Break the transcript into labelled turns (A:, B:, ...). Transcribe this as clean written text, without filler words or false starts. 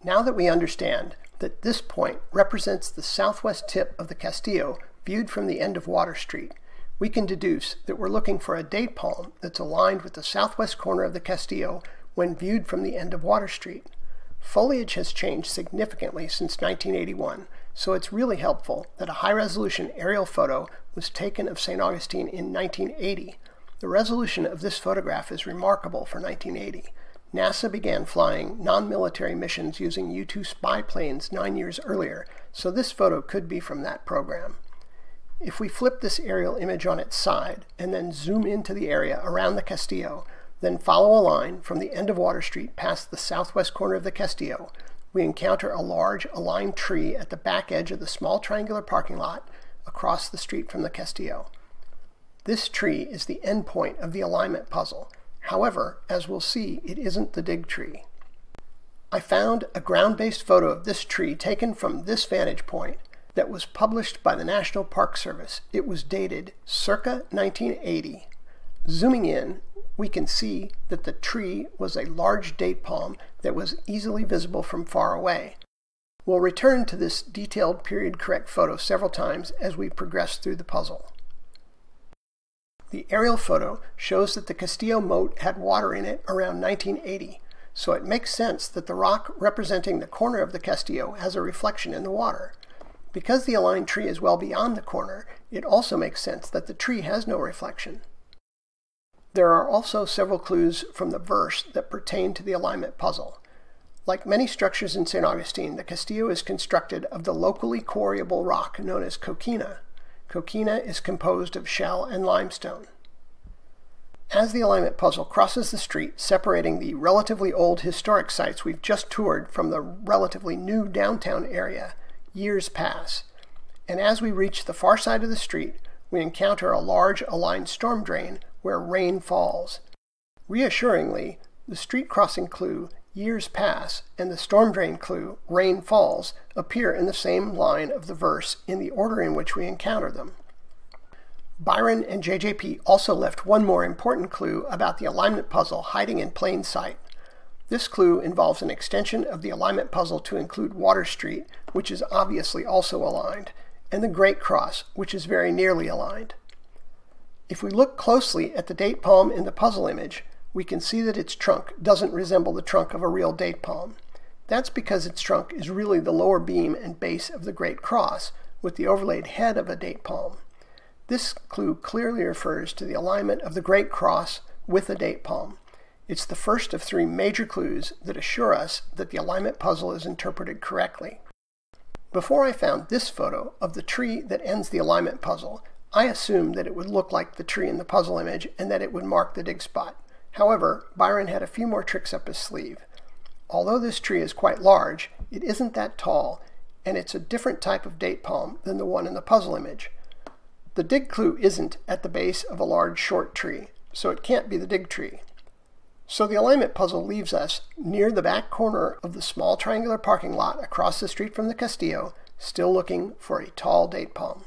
A: Now that we understand that this point represents the southwest tip of the Castillo viewed from the end of Water Street, we can deduce that we're looking for a date palm that's aligned with the southwest corner of the Castillo when viewed from the end of Water Street. Foliage has changed significantly since 1981, so it's really helpful that a high-resolution aerial photo was taken of St. Augustine in 1980. The resolution of this photograph is remarkable for 1980. NASA began flying non-military missions using U-2 spy planes 9 years earlier, so this photo could be from that program. If we flip this aerial image on its side and then zoom into the area around the Castillo, then follow a line from the end of Water Street past the southwest corner of the Castillo, we encounter a large aligned tree at the back edge of the small triangular parking lot across the street from the Castillo. This tree is the end point of the alignment puzzle. However, as we'll see, it isn't the dig tree. I found a ground-based photo of this tree taken from this vantage point that was published by the National Park Service. It was dated circa 1980. Zooming in, we can see that the tree was a large date palm that was easily visible from far away. We'll return to this detailed period-correct photo several times as we progress through the puzzle. The aerial photo shows that the Castillo moat had water in it around 1980, so it makes sense that the rock representing the corner of the Castillo has a reflection in the water. Because the aligned tree is well beyond the corner, it also makes sense that the tree has no reflection. There are also several clues from the verse that pertain to the alignment puzzle. Like many structures in St. Augustine, the Castillo is constructed of the locally quarryable rock known as coquina. Coquina is composed of shell and limestone. As the alignment puzzle crosses the street, separating the relatively old historic sites we've just toured from the relatively new downtown area, years pass, and as we reach the far side of the street, we encounter a large aligned storm drain where rain falls. Reassuringly, the street crossing clue, years pass, and the storm drain clue, rain falls, appear in the same line of the verse in the order in which we encounter them. Byron and JJP also left one more important clue about the alignment puzzle hiding in plain sight. This clue involves an extension of the alignment puzzle to include Water Street, which is obviously also aligned, and the Great Cross, which is very nearly aligned. If we look closely at the date palm in the puzzle image, we can see that its trunk doesn't resemble the trunk of a real date palm. That's because its trunk is really the lower beam and base of the Great Cross, with the overlaid head of a date palm. This clue clearly refers to the alignment of the Great Cross with a date palm. It's the first of 3 major clues that assure us that the alignment puzzle is interpreted correctly. Before I found this photo of the tree that ends the alignment puzzle, I assumed that it would look like the tree in the puzzle image and that it would mark the dig spot. However, Byron had a few more tricks up his sleeve. Although this tree is quite large, it isn't that tall, and it's a different type of date palm than the one in the puzzle image. The dig clue isn't at the base of a large short tree, so it can't be the dig tree. So the alignment puzzle leaves us near the back corner of the small triangular parking lot across the street from the Castillo, still looking for a tall date palm.